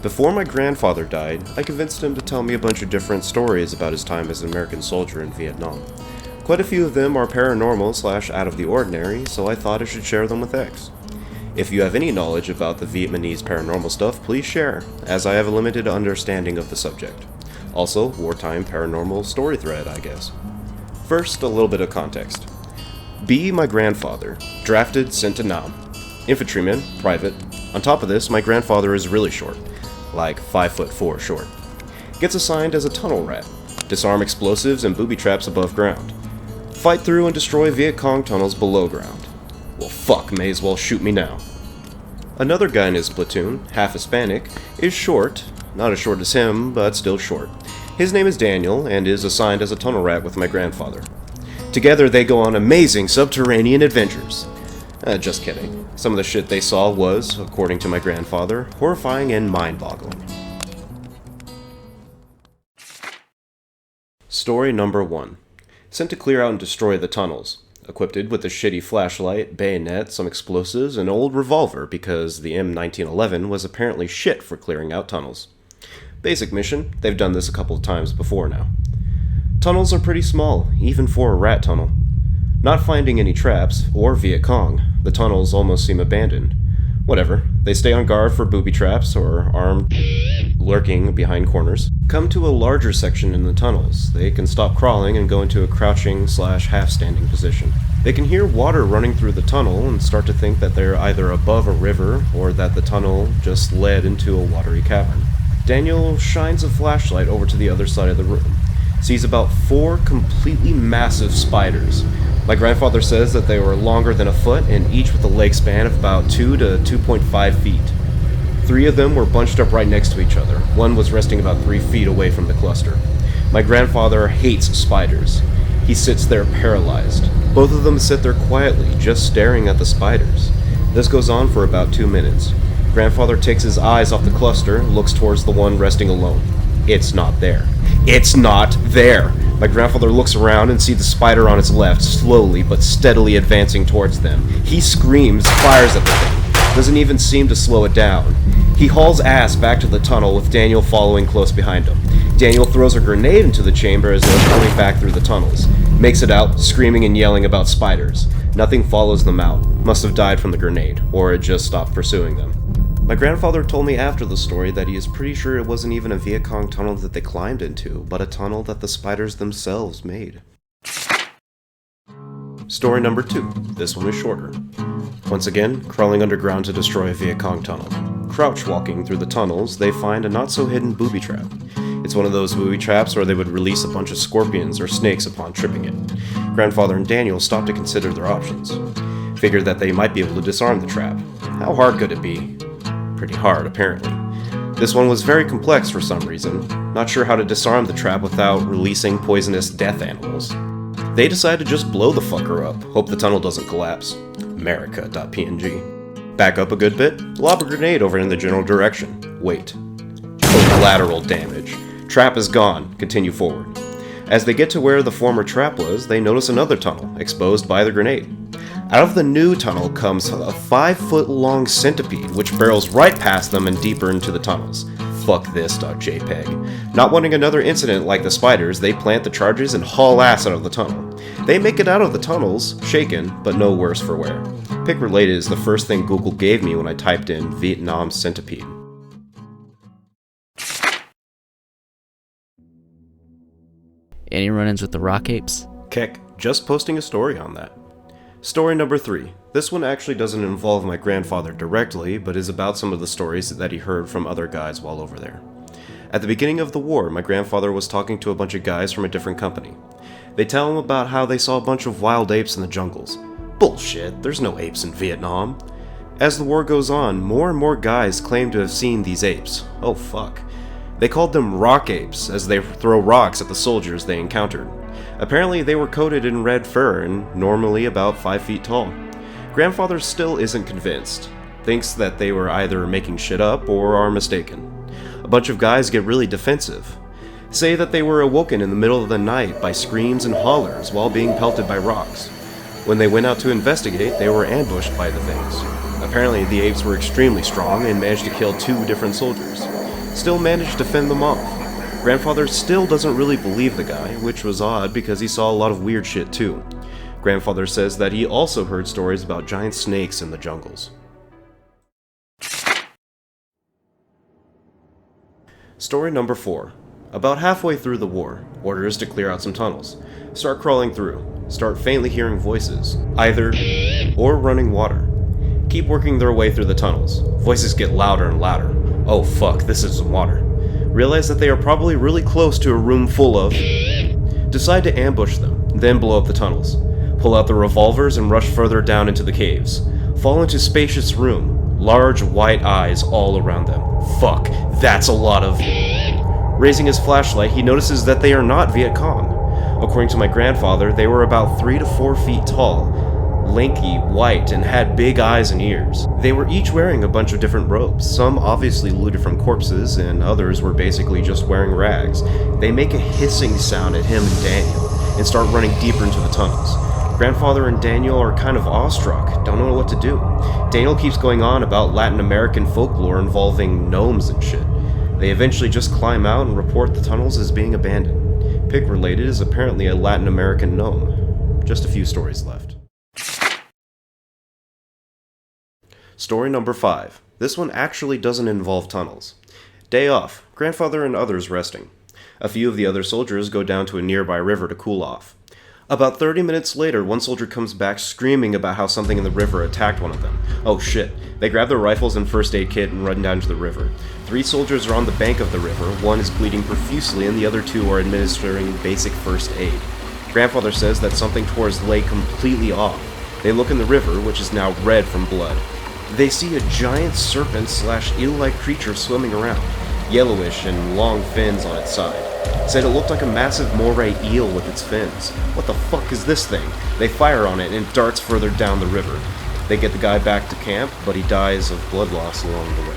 Before my grandfather died, I convinced him to tell me a bunch of different stories about his time as an American soldier in Vietnam. Quite a few of them are paranormal / out of the ordinary, so I thought I should share them with X. If you have any knowledge about the Vietnamese paranormal stuff, please share, as I have a limited understanding of the subject. Also, wartime paranormal story thread, I guess. First, a little bit of context. B, my grandfather, drafted, sent to Nam. Infantryman, private. On top of this, my grandfather is really short, like 5'4" short. Gets assigned as a tunnel rat. Disarm explosives and booby traps above ground. Fight through and destroy Viet Cong tunnels below ground. Well fuck, may as well shoot me now. Another guy in his platoon, half Hispanic, is short. Not as short as him, but still short. His name is Daniel, and is assigned as a tunnel rat with my grandfather. Together they go on amazing subterranean adventures. Just kidding. Some of the shit they saw was, according to my grandfather, horrifying and mind-boggling. Story number 1. Sent to clear out and destroy the tunnels. Equipped with a shitty flashlight, bayonet, some explosives, and an old revolver because the M1911 was apparently shit for clearing out tunnels. Basic mission, they've done this a couple of times before now. Tunnels are pretty small, even for a rat tunnel. Not finding any traps, or Viet Cong, the tunnels almost seem abandoned. Whatever, they stay on guard for booby traps or armed lurking behind corners. Come to a larger section in the tunnels. They can stop crawling and go into a crouching / half-standing position. They can hear water running through the tunnel and start to think that they're either above a river or that the tunnel just led into a watery cavern. Daniel shines a flashlight over to the other side of the room. Sees about 4 completely massive spiders. My grandfather says that they were longer than a foot and each with a leg span of about 2 to 2.5 feet. 3 of them were bunched up right next to each other. One was resting about 3 feet away from the cluster. My grandfather hates spiders. He sits there paralyzed. Both of them sit there quietly, just staring at the spiders. This goes on for about 2 minutes. Grandfather takes his eyes off the cluster and looks towards the one resting alone. It's not there. It's not there! My grandfather looks around and sees the spider on his left, slowly but steadily advancing towards them. He screams, fires at the thing. Doesn't even seem to slow it down. He hauls ass back to the tunnel with Daniel following close behind him. Daniel throws a grenade into the chamber as they're coming back through the tunnels. Makes it out, screaming and yelling about spiders. Nothing follows them out. Must have died from the grenade, or it just stopped pursuing them. My grandfather told me after the story that he is pretty sure it wasn't even a Viet Cong tunnel that they climbed into, but a tunnel that the spiders themselves made. Story number 2. This one is shorter. Once again, crawling underground to destroy a Viet Cong tunnel. Crouch walking through the tunnels, they find a not-so-hidden booby trap. It's one of those booby traps where they would release a bunch of scorpions or snakes upon tripping it. Grandfather and Daniel stop to consider their options. Figured that they might be able to disarm the trap. How hard could it be? Pretty hard, apparently. This one was very complex for some reason. Not sure how to disarm the trap without releasing poisonous death animals. They decide to just blow the fucker up. Hope the tunnel doesn't collapse. America.png. Back up a good bit. Lob a grenade over in the general direction. Wait. Collateral damage. Trap is gone. Continue forward. As they get to where the former trap was, they notice another tunnel, exposed by the grenade. Out of the new tunnel comes a 5-foot-long centipede, which barrels right past them and deeper into the tunnels. Fuck this.jpg. Not wanting another incident like the spiders, they plant the charges and haul ass out of the tunnel. They make it out of the tunnels, shaken, but no worse for wear. Pic related is the first thing Google gave me when I typed in Vietnam centipede. Any run-ins with the rock apes? Keck, just posting a story on that. Story number 3. This one actually doesn't involve my grandfather directly, but is about some of the stories that he heard from other guys while over there. At the beginning of the war, my grandfather was talking to a bunch of guys from a different company. They tell him about how they saw a bunch of wild apes in the jungles. Bullshit, there's no apes in Vietnam. As the war goes on, more and more guys claim to have seen these apes. Oh fuck. They called them rock apes, as they throw rocks at the soldiers they encountered. Apparently they were coated in red fur and normally about 5 feet tall. Grandfather still isn't convinced. Thinks that they were either making shit up or are mistaken. A bunch of guys get really defensive. Say that they were awoken in the middle of the night by screams and hollers while being pelted by rocks. When they went out to investigate, they were ambushed by the things. Apparently the apes were extremely strong and managed to kill 2 different soldiers. still managed to fend them off. Grandfather still doesn't really believe the guy, which was odd because he saw a lot of weird shit too. Grandfather says that he also heard stories about giant snakes in the jungles. Story number 4. About halfway through the war, orders to clear out some tunnels. Start crawling through. Start faintly hearing voices, either or running water. Keep working their way through the tunnels. Voices get louder and louder. Oh fuck, this is some water. Realize that they are probably really close to a room full of... Decide to ambush them, then blow up the tunnels. Pull out the revolvers and rush further down into the caves. Fall into spacious room. Large white eyes all around them. Fuck, that's a lot of... Raising his flashlight, he notices that they are not Viet Cong. According to my grandfather, they were about 3 to 4 feet tall, lanky, white, and had big eyes and ears. They were each wearing a bunch of different robes, some obviously looted from corpses, and others were basically just wearing rags. They make a hissing sound at him and Daniel, and start running deeper into the tunnels. Grandfather and Daniel are kind of awestruck, don't know what to do. Daniel keeps going on about Latin American folklore involving gnomes and shit. They eventually just climb out and report the tunnels as being abandoned. Pig related is apparently a Latin American gnome. Just a few stories left. Story number 5. This one actually doesn't involve tunnels. Day off. Grandfather and others resting. A few of the other soldiers go down to a nearby river to cool off. About 30 minutes later, one soldier comes back screaming about how something in the river attacked one of them. Oh shit. They grab their rifles and first aid kit and run down to the river. 3 soldiers are on the bank of the river, one is bleeding profusely and the other 2 are administering basic first aid. Grandfather says that something tore his leg completely off. They look in the river, which is now red from blood. They see a giant serpent/eel-like creature swimming around, yellowish and long fins on its side. Said it looked like a massive moray eel with its fins. What the fuck is this thing? They fire on it and it darts further down the river. They get the guy back to camp, but he dies of blood loss along the way.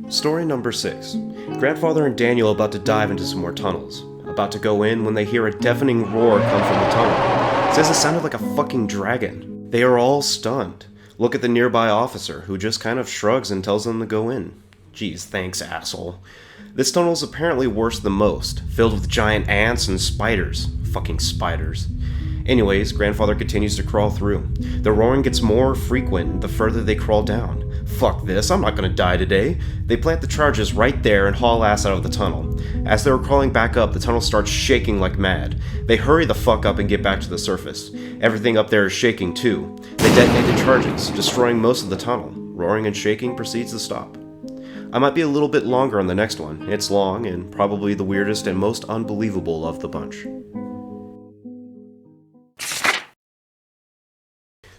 Story number 6. Grandfather and Daniel about to dive into some more tunnels. About to go in when they hear a deafening roar come from the tunnel. Says it sounded like a fucking dragon. They are all stunned. Look at the nearby officer, who just kind of shrugs and tells them to go in. Geez, thanks, asshole. This tunnel is apparently worse than most, filled with giant ants and spiders. Fucking spiders. Anyways, Grandfather continues to crawl through. The roaring gets more frequent the further they crawl down. Fuck this, I'm not gonna die today. They plant the charges right there and haul ass out of the tunnel. As they were crawling back up, the tunnel starts shaking like mad. They hurry the fuck up and get back to the surface. Everything up there is shaking too. They detonate the charges, destroying most of the tunnel. Roaring and shaking proceeds to stop. I might be a little bit longer on the next one. It's long and probably the weirdest and most unbelievable of the bunch.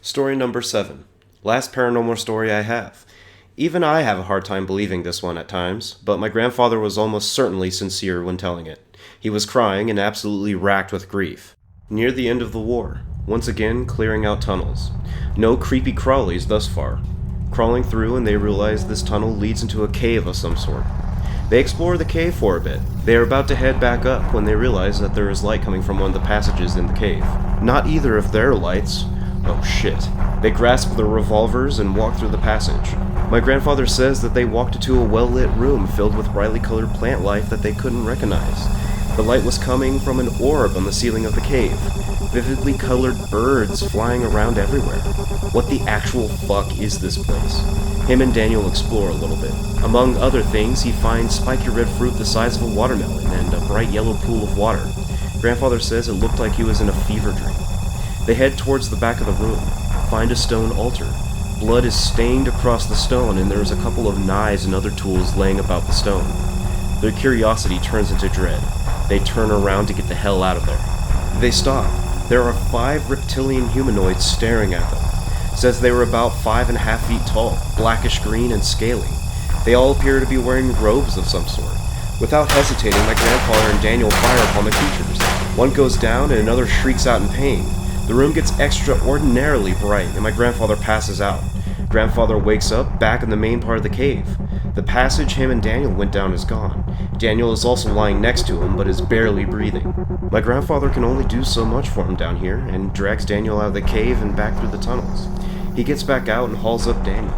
Story number 7. Last paranormal story I have. Even I have a hard time believing this one at times, but my grandfather was almost certainly sincere when telling it. He was crying and absolutely racked with grief. Near the end of the war, once again clearing out tunnels. No creepy crawlies thus far. Crawling through and they realize this tunnel leads into a cave of some sort. They explore the cave for a bit. They are about to head back up when they realize that there is light coming from one of the passages in the cave. Not either of their lights. Oh shit. They grasp their revolvers and walk through the passage. My grandfather says that they walked into a well-lit room filled with brightly colored plant life that they couldn't recognize. The light was coming from an orb on the ceiling of the cave. Vividly colored birds flying around everywhere. What the actual fuck is this place? Him and Daniel explore a little bit. Among other things, he finds spiky red fruit the size of a watermelon and a bright yellow pool of water. Grandfather says it looked like he was in a fever dream. They head towards the back of the room, find a stone altar. Blood is stained across the stone and there is a couple of knives and other tools laying about the stone. Their curiosity turns into dread. They turn around to get the hell out of there. They stop. There are 5 reptilian humanoids staring at them. Says they were about 5.5 feet tall, blackish green and scaly. They all appear to be wearing robes of some sort. Without hesitating, my grandfather and Daniel fire upon the creatures. One goes down and another shrieks out in pain. The room gets extraordinarily bright and my grandfather passes out. Grandfather wakes up back in the main part of the cave. The passage him and Daniel went down is gone. Daniel is also lying next to him but is barely breathing. My grandfather can only do so much for him down here and drags Daniel out of the cave and back through the tunnels. He gets back out and hauls up Daniel.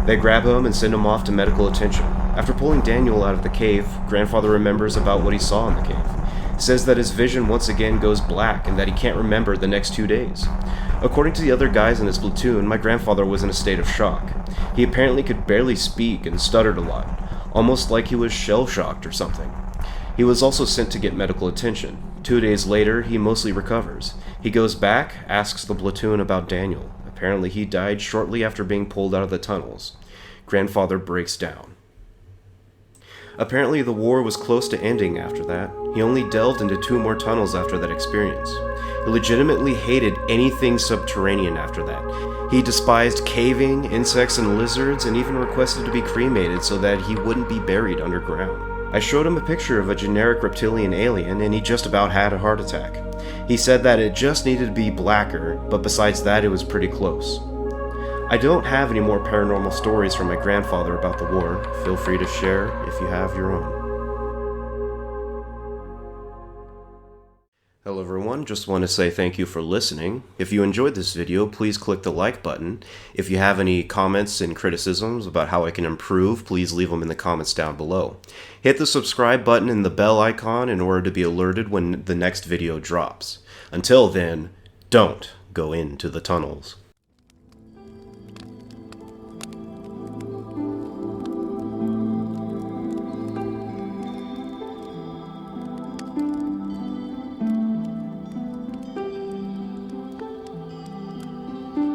They grab him and send him off to medical attention. After pulling Daniel out of the cave, Grandfather remembers about what he saw in the cave. He says that his vision once again goes black and that he can't remember the next 2 days. According to the other guys in his platoon, my grandfather was in a state of shock. He apparently could barely speak and stuttered a lot, almost like he was shell-shocked or something. He was also sent to get medical attention. 2 days later, he mostly recovers. He goes back, asks the platoon about Daniel. Apparently he died shortly after being pulled out of the tunnels. Grandfather breaks down. Apparently the war was close to ending after that. He only delved into 2 more tunnels after that experience. He legitimately hated anything subterranean after that. He despised caving, insects, and lizards, and even requested to be cremated so that he wouldn't be buried underground. I showed him a picture of a generic reptilian alien, and he just about had a heart attack. He said that it just needed to be blacker, but besides that it was pretty close. I don't have any more paranormal stories from my grandfather about the war. Feel free to share if you have your own. Hello everyone, just want to say thank you for listening. If you enjoyed this video, please click the like button. If you have any comments and criticisms about how I can improve, please leave them in the comments down below. Hit the subscribe button and the bell icon in order to be alerted when the next video drops. Until then, don't go into the tunnels.